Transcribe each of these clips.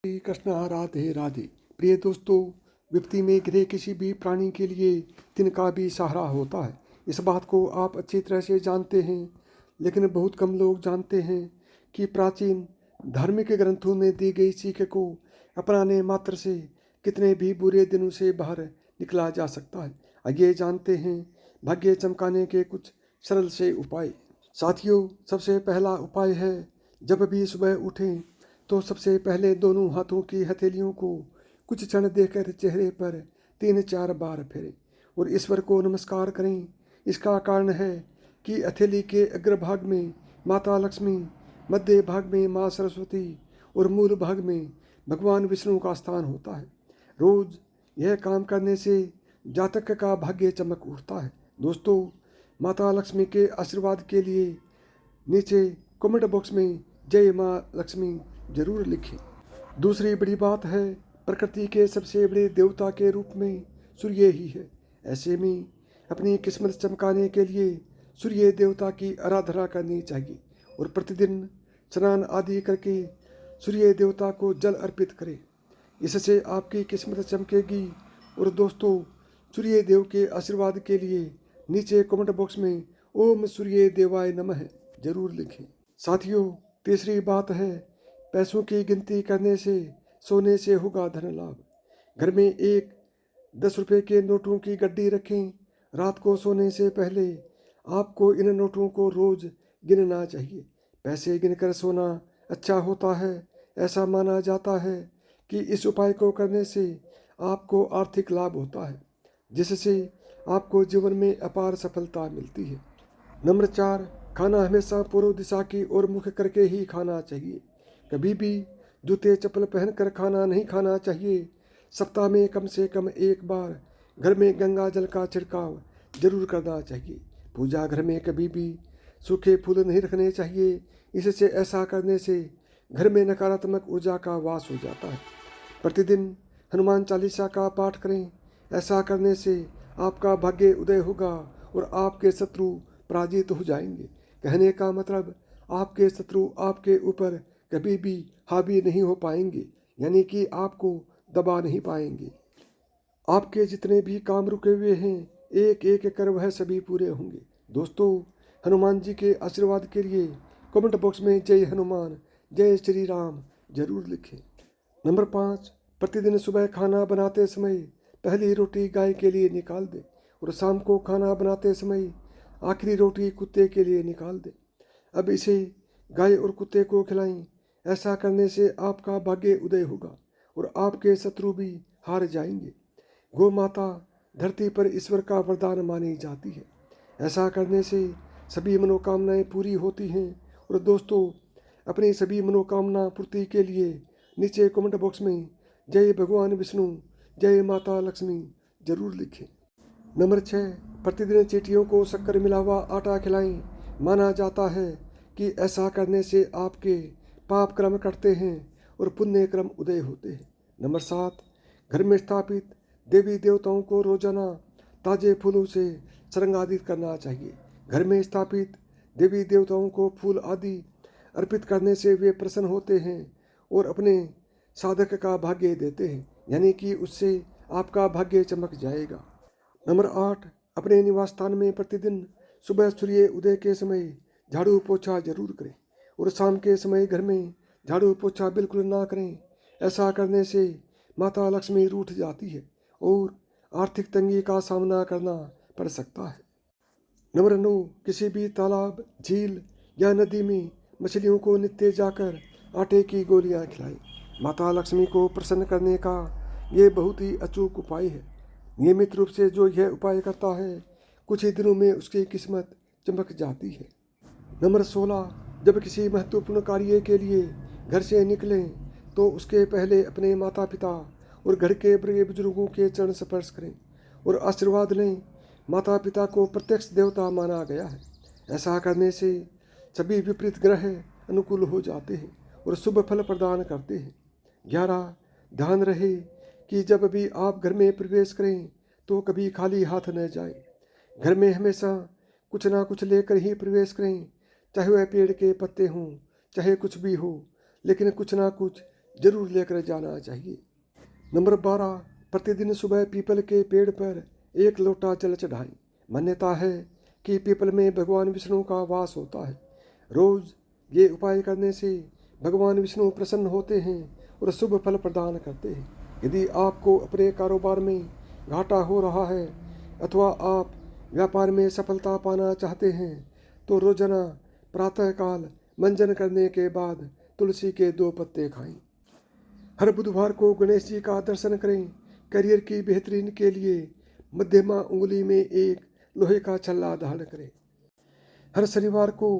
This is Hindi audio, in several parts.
श्री कृष्ण राधे राधे। प्रिय दोस्तों, विपत्ति में घिरे किसी भी प्राणी के लिए तिनका भी सहारा होता है। इस बात को आप अच्छी तरह से जानते हैं, लेकिन बहुत कम लोग जानते हैं कि प्राचीन धार्मिक ग्रंथों में दी गई सीख को अपनाने मात्र से कितने भी बुरे दिनों से बाहर निकला जा सकता है। आइए जानते हैं भाग्य चमकाने के कुछ सरल से उपाय। साथियों, सबसे पहला उपाय है, जब भी सुबह उठें तो सबसे पहले दोनों हाथों की हथेलियों को कुछ क्षण देकर चेहरे पर 3-4 बार फेरें और ईश्वर को नमस्कार करें। इसका कारण है कि हथेली के अग्रभाग में माता लक्ष्मी, मध्य भाग में माँ सरस्वती और मूल भाग में भगवान विष्णु का स्थान होता है। रोज यह काम करने से जातक का भाग्य चमक उठता है। दोस्तों, माता लक्ष्मी के आशीर्वाद के लिए नीचे कमेंट बॉक्स में जय माँ लक्ष्मी जरूर लिखें। दूसरी बड़ी बात है, प्रकृति के सबसे बड़े देवता के रूप में सूर्य ही है। ऐसे में अपनी किस्मत चमकाने के लिए सूर्य देवता की आराधना करनी चाहिए और प्रतिदिन स्नान आदि करके सूर्य देवता को जल अर्पित करें। इससे आपकी किस्मत चमकेगी। और दोस्तों, सूर्य देव के आशीर्वाद के लिए नीचे कमेंट बॉक्स में ओम सूर्य देवाय नमः जरूर लिखें। साथियों, तीसरी बात है, पैसों की गिनती करने से सोने से होगा धन लाभ। घर में एक 10 रुपये के नोटों की गड्डी रखें। रात को सोने से पहले आपको इन नोटों को रोज गिनना चाहिए। पैसे गिनकर सोना अच्छा होता है। ऐसा माना जाता है कि इस उपाय को करने से आपको आर्थिक लाभ होता है, जिससे आपको जीवन में अपार सफलता मिलती है। नंबर 4, खाना हमेशा पूर्व दिशा की ओर मुख करके ही खाना चाहिए। कभी भी जूते चप्पल पहनकर खाना नहीं खाना चाहिए। सप्ताह में कम से कम एक बार घर में गंगा जल का छिड़काव जरूर करना चाहिए। पूजा घर में कभी भी सूखे फूल नहीं रखने चाहिए। इससे ऐसा करने से घर में नकारात्मक ऊर्जा का वास हो जाता है। प्रतिदिन हनुमान चालीसा का पाठ करें। ऐसा करने से आपका भाग्य उदय होगा और आपके शत्रु पराजित हो जाएंगे। कहने का मतलब, आपके शत्रु आपके ऊपर कभी भी हावी नहीं हो पाएंगे, यानी कि आपको दबा नहीं पाएंगे। आपके जितने भी काम रुके हुए हैं, एक एक कर वह सभी पूरे होंगे। दोस्तों, हनुमान जी के आशीर्वाद के लिए कमेंट बॉक्स में जय हनुमान, जय श्री राम जरूर लिखें। नंबर 5, प्रतिदिन सुबह खाना बनाते समय पहली रोटी गाय के लिए निकाल दें और शाम को खाना बनाते समय आखिरी रोटी कुत्ते के लिए निकाल दें। अब इसे गाय और कुत्ते को खिलाएं। ऐसा करने से आपका भाग्य उदय होगा और आपके शत्रु भी हार जाएंगे। गौ माता धरती पर ईश्वर का वरदान मानी जाती है। ऐसा करने से सभी मनोकामनाएं पूरी होती हैं। और दोस्तों, अपनी सभी मनोकामना पूर्ति के लिए नीचे कमेंट बॉक्स में जय भगवान विष्णु, जय माता लक्ष्मी जरूर लिखें। नंबर 6, प्रतिदिन चींटियों को शक्कर मिला हुआ आटा खिलाएं। माना जाता है कि ऐसा करने से आपके पाप कर्म कटते हैं और पुण्य कर्म उदय होते हैं। नंबर 7, घर में स्थापित देवी देवताओं को रोजाना ताजे फूलों से श्रृंगारित करना चाहिए। घर में स्थापित देवी देवताओं को फूल आदि अर्पित करने से वे प्रसन्न होते हैं और अपने साधक का भाग्य देते हैं, यानी कि उससे आपका भाग्य चमक जाएगा। नंबर 8, अपने निवास स्थान में प्रतिदिन सुबह सूर्य उदय के समय झाड़ू पोछा जरूर करें और शाम के समय घर में झाड़ू पोछा बिल्कुल ना करें। ऐसा करने से माता लक्ष्मी रूठ जाती है और आर्थिक तंगी का सामना करना पड़ सकता है। नंबर 9, किसी भी तालाब, झील या नदी में मछलियों को नित्य जाकर आटे की गोलियां खिलाएं। माता लक्ष्मी को प्रसन्न करने का ये बहुत ही अचूक उपाय है। नियमित रूप से जो यह उपाय करता है, कुछ ही दिनों में उसकी किस्मत चमक जाती है। नंबर 16, जब किसी महत्वपूर्ण कार्य के लिए घर से निकलें तो उसके पहले अपने माता पिता और घर के बड़े बुजुर्गों के चरण स्पर्श करें और आशीर्वाद लें। माता पिता को प्रत्यक्ष देवता माना गया है। ऐसा करने से सभी विपरीत ग्रह अनुकूल हो जाते हैं और शुभ फल प्रदान करते हैं। 11, ध्यान रहे कि जब भी आप घर में प्रवेश करें तो कभी खाली हाथ न जाएं। घर में हमेशा कुछ ना कुछ लेकर ही प्रवेश करें, चाहे वह पेड़ के पत्ते हों, चाहे कुछ भी हो, लेकिन कुछ ना कुछ जरूर लेकर जाना चाहिए। नंबर 12, प्रतिदिन सुबह पीपल के पेड़ पर 1 लोटा जल चढ़ाएं। मान्यता है कि पीपल में भगवान विष्णु का वास होता है। रोज ये उपाय करने से भगवान विष्णु प्रसन्न होते हैं और शुभ फल प्रदान करते हैं। यदि आपको अपने कारोबार में घाटा हो रहा है अथवा आप व्यापार में सफलता पाना चाहते हैं तो रोजाना प्रातःकाल मंजन करने के बाद तुलसी के 2 पत्ते खाएं। हर बुधवार को गणेश जी का दर्शन करें। करियर की बेहतरीन के लिए मध्यमा उंगली में एक लोहे का छल्ला धारण करें। हर शनिवार को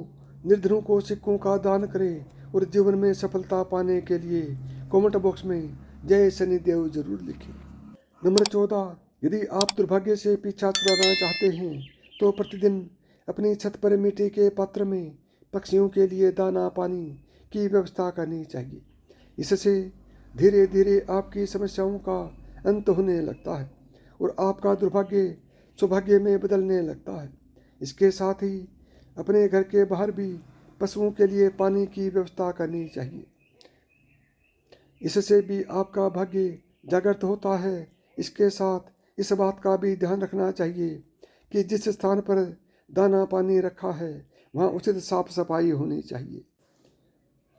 निर्धनों को सिक्कों का दान करें और जीवन में सफलता पाने के लिए कमेंट बॉक्स में जय शनिदेव जरूर लिखें। नंबर 14, यदि आप दुर्भाग्य से पीछा छुड़ाना चाहते हैं तो प्रतिदिन अपनी छत पर मिट्टी के पात्र में पक्षियों के लिए दाना पानी की व्यवस्था करनी चाहिए। इससे धीरे धीरे आपकी समस्याओं का अंत होने लगता है और आपका दुर्भाग्य सौभाग्य में बदलने लगता है। इसके साथ ही अपने घर के बाहर भी पशुओं के लिए पानी की व्यवस्था करनी चाहिए। इससे भी आपका भाग्य जागृत होता है। इसके साथ इस बात का भी ध्यान रखना चाहिए कि जिस स्थान पर दाना पानी रखा है वहाँ उचित साफ सफाई होनी चाहिए।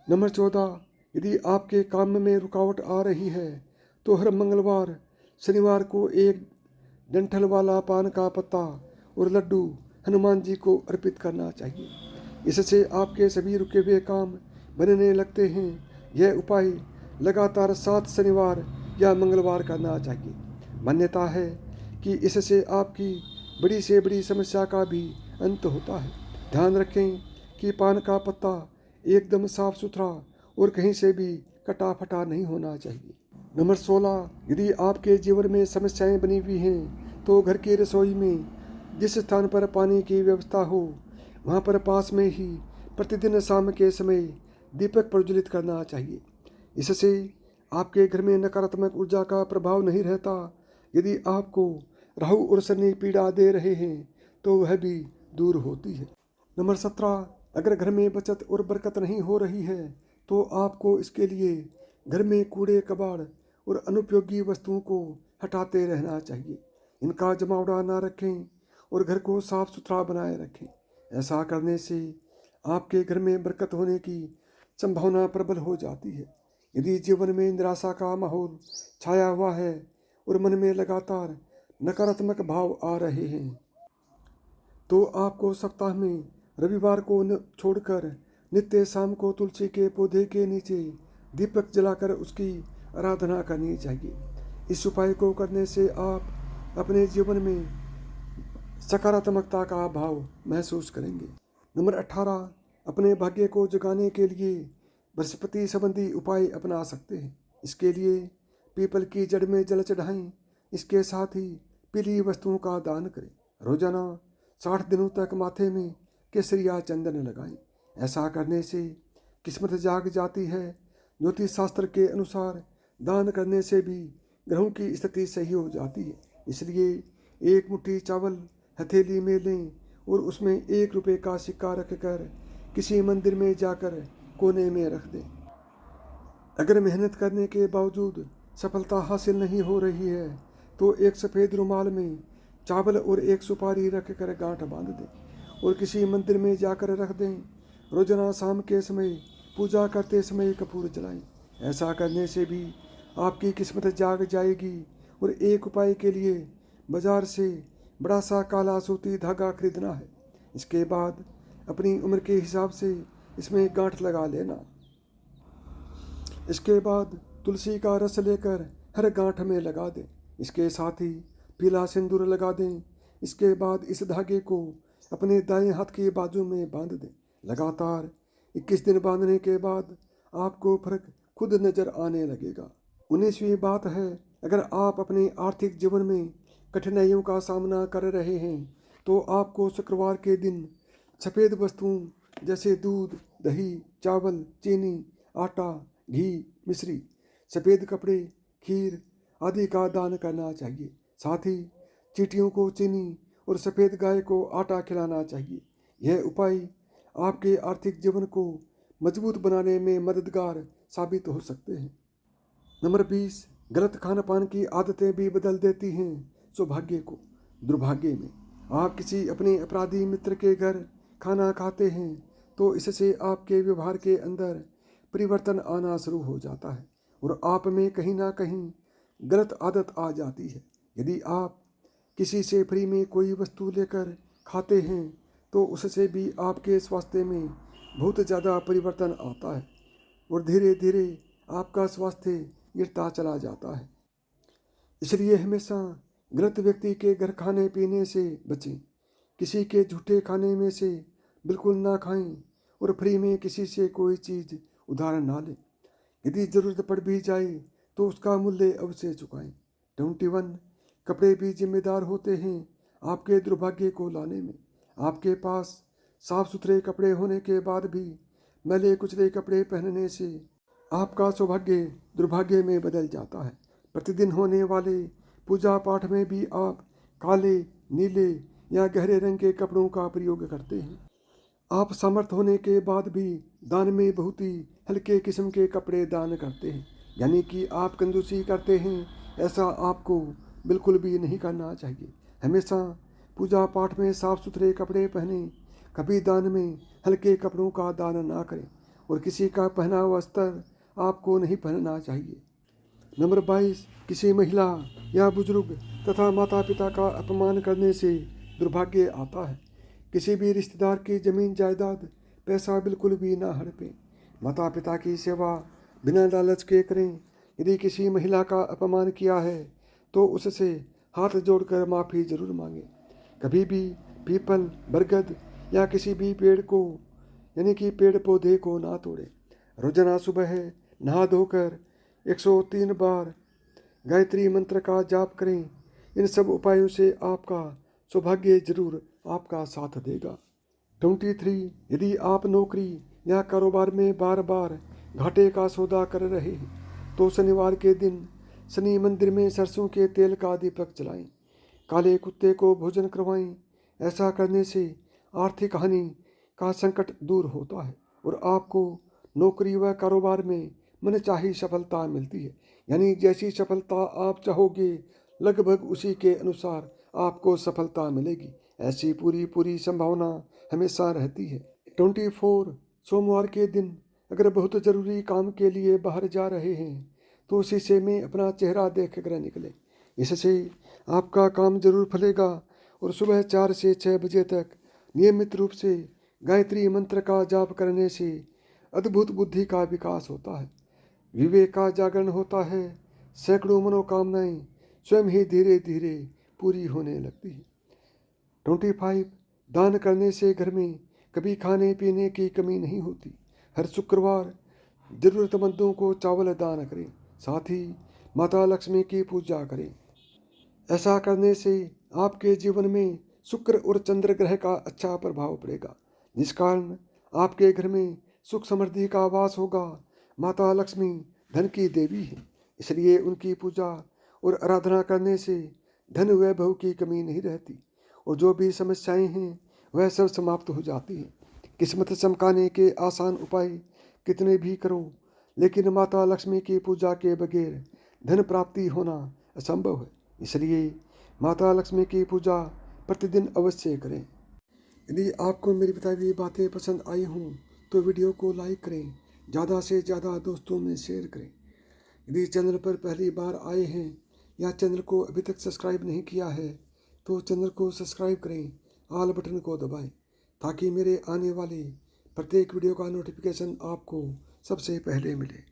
नंबर 14, यदि आपके काम में रुकावट आ रही है तो हर मंगलवार शनिवार को एक डंठल वाला पान का पत्ता और लड्डू हनुमान जी को अर्पित करना चाहिए। इससे आपके सभी रुके हुए काम बनने लगते हैं। यह उपाय लगातार 7 शनिवार या मंगलवार करना चाहिए। मान्यता है कि इससे आपकी बड़ी से बड़ी समस्या का भी अंत होता है। ध्यान रखें कि पान का पत्ता एकदम साफ सुथरा और कहीं से भी कटा फटा नहीं होना चाहिए। नंबर 16, यदि आपके जीवन में समस्याएं बनी हुई हैं तो घर की रसोई में जिस स्थान पर पानी की व्यवस्था हो वहाँ पर पास में ही प्रतिदिन शाम के समय दीपक प्रज्वलित करना चाहिए। इससे आपके घर में नकारात्मक ऊर्जा का प्रभाव नहीं रहता। यदि आपको राहु और शनि पीड़ा दे रहे हैं तो वह भी दूर होती है। नंबर 17, अगर घर में बचत और बरकत नहीं हो रही है तो आपको इसके लिए घर में कूड़े कबाड़ और अनुपयोगी वस्तुओं को हटाते रहना चाहिए। इनका जमावड़ा ना रखें और घर को साफ सुथरा बनाए रखें। ऐसा करने से आपके घर में बरकत होने की संभावना प्रबल हो जाती है। यदि जीवन में निराशा का माहौल छाया हुआ है और मन में लगातार नकारात्मक भाव आ रहे हैं तो आपको सप्ताह में रविवार को छोड़कर नित्य शाम को तुलसी के पौधे के नीचे दीपक जलाकर उसकी आराधना करनी चाहिए। इस उपाय को करने से आप अपने जीवन में सकारात्मकता का भाव महसूस करेंगे। नंबर 18, अपने भाग्य को जगाने के लिए बृहस्पति संबंधी उपाय अपना सकते हैं। इसके लिए पीपल की जड़ में जल चढ़ाएं। इसके साथ ही पीली वस्तुओं का दान करें। रोजाना 60 दिनों तक माथे में केसरिया चंदन लगाएं। ऐसा करने से किस्मत जाग जाती है। ज्योतिष शास्त्र के अनुसार दान करने से भी ग्रहों की स्थिति सही हो जाती है। इसलिए 1 मुट्ठी चावल हथेली में लें और उसमें 1 रुपये का सिक्का रखकर किसी मंदिर में जाकर कोने में रख दें। अगर मेहनत करने के बावजूद सफलता हासिल नहीं हो रही है तो एक सफ़ेद रुमाल में चावल और 1 सुपारी रखकर गांठ बांध दें और किसी मंदिर में जाकर रख दें। रोजाना शाम के समय पूजा करते समय कपूर जलाएं। ऐसा करने से भी आपकी किस्मत जाग जाएगी। और एक उपाय के लिए बाजार से बड़ा सा काला सूती धागा खरीदना है। इसके बाद अपनी उम्र के हिसाब से इसमें गांठ लगा लेना। इसके बाद तुलसी का रस लेकर हर गांठ में लगा दें। इसके साथ ही पीला सिंदूर लगा दें। इसके बाद इस धागे को अपने दाएं हाथ की बाजू में बांध दें। लगातार 21 दिन बांधने के बाद आपको फर्क खुद नजर आने लगेगा। 19वीं बात है, अगर आप अपने आर्थिक जीवन में कठिनाइयों का सामना कर रहे हैं तो आपको शुक्रवार के दिन सफ़ेद वस्तुओं जैसे दूध, दही, चावल, चीनी, आटा, घी, मिश्री, सफ़ेद कपड़े, खीर आदि का दान करना चाहिए। साथ ही चींटियों को चीनी और सफ़ेद गाय को आटा खिलाना चाहिए। यह उपाय आपके आर्थिक जीवन को मजबूत बनाने में मददगार साबित हो सकते हैं। नंबर 20, गलत खान पान की आदतें भी बदल देती हैं सौभाग्य को दुर्भाग्य में। आप किसी अपने अपराधी मित्र के घर खाना खाते हैं तो इससे आपके व्यवहार के अंदर परिवर्तन आना शुरू हो जाता है और आप में कहीं ना कहीं गलत आदत आ जाती है। यदि आप किसी से फ्री में कोई वस्तु लेकर खाते हैं तो उससे भी आपके स्वास्थ्य में बहुत ज़्यादा परिवर्तन आता है और धीरे धीरे आपका स्वास्थ्य गिरता चला जाता है। इसलिए हमेशा गलत व्यक्ति के घर खाने पीने से बचें। किसी के झूठे खाने में से बिल्कुल ना खाएं और फ्री में किसी से कोई चीज़ उधार ना लें। यदि ज़रूरत पड़ भी जाए तो उसका मूल्य अवश्य चुकाएं। 21, कपड़े भी जिम्मेदार होते हैं आपके दुर्भाग्य को लाने में। आपके पास साफ सुथरे कपड़े होने के बाद भी मैले कुचले कपड़े पहनने से आपका सौभाग्य दुर्भाग्य में बदल जाता है। प्रतिदिन होने वाले पूजा पाठ में भी आप काले, नीले या गहरे रंग के कपड़ों का प्रयोग करते हैं। आप समर्थ होने के बाद भी दान में बहुत ही हल्के किस्म के कपड़े दान करते हैं, यानी कि आप कंजूसी करते हैं। ऐसा आपको बिल्कुल भी नहीं करना चाहिए। हमेशा पूजा पाठ में साफ सुथरे कपड़े पहने, कभी दान में हल्के कपड़ों का दान ना करें और किसी का पहना हुआ वस्त्र आपको नहीं पहनना चाहिए। नंबर 22, किसी महिला या बुजुर्ग तथा माता पिता का अपमान करने से दुर्भाग्य आता है। किसी भी रिश्तेदार की जमीन जायदाद पैसा बिल्कुल भी ना हड़पें। माता पिता की सेवा बिना लालच के करें। यदि किसी महिला का अपमान किया है तो उससे हाथ जोड़कर माफ़ी जरूर मांगें। कभी भी पीपल, बरगद या किसी भी पेड़ को यानी कि पेड़ पौधे को ना तोड़ें। रोजाना सुबह नहा धोकर 103 बार गायत्री मंत्र का जाप करें। इन सब उपायों से आपका सौभाग्य जरूर आपका साथ देगा। 23, यदि आप नौकरी या कारोबार में बार बार घाटे का सौदा कर रहे हैं तो शनिवार के दिन शनि मंदिर में सरसों के तेल का दीपक जलाएं। काले कुत्ते को भोजन करवाएं। ऐसा करने से आर्थिक हानि का संकट दूर होता है और आपको नौकरी व कारोबार में मनचाही सफलता मिलती है। यानी जैसी सफलता आप चाहोगे लगभग उसी के अनुसार आपको सफलता मिलेगी। ऐसी पूरी संभावना हमेशा रहती है। 24, सोमवार के दिन अगर बहुत ज़रूरी काम के लिए बाहर जा रहे हैं तो शीशे में अपना चेहरा देख कर निकलें। इससे आपका काम जरूर फलेगा और सुबह 4 से 6 बजे तक नियमित रूप से गायत्री मंत्र का जाप करने से अद्भुत बुद्धि का विकास होता है, विवेक का जागरण होता है। सैकड़ों मनोकामनाएं स्वयं ही धीरे धीरे पूरी होने लगती है। 25, दान करने से घर में कभी खाने पीने की कमी नहीं होती। हर शुक्रवार जरूरतमंदों को चावल दान करें। साथ ही माता लक्ष्मी की पूजा करें। ऐसा करने से आपके जीवन में शुक्र और चंद्र ग्रह का अच्छा प्रभाव पड़ेगा, जिस कारण आपके घर में सुख समृद्धि का वास होगा। माता लक्ष्मी धन की देवी है, इसलिए उनकी पूजा और आराधना करने से धन वैभव की कमी नहीं रहती और जो भी समस्याएं हैं वह सब समाप्त हो जाती हैं। किस्मत चमकाने के आसान उपाय कितने भी करो, लेकिन माता लक्ष्मी की पूजा के बगैर धन प्राप्ति होना असंभव है। इसलिए माता लक्ष्मी की पूजा प्रतिदिन अवश्य करें। यदि आपको मेरी बताई हुई बातें पसंद आई हों तो वीडियो को लाइक करें, ज़्यादा से ज़्यादा दोस्तों में शेयर करें। यदि चैनल पर पहली बार आए हैं या चैनल को अभी तक सब्सक्राइब नहीं किया है तो चैनल को सब्सक्राइब करें, ऑल बटन को दबाएं ताकि मेरे आने वाले प्रत्येक वीडियो का नोटिफिकेशन आपको सबसे पहले मिले।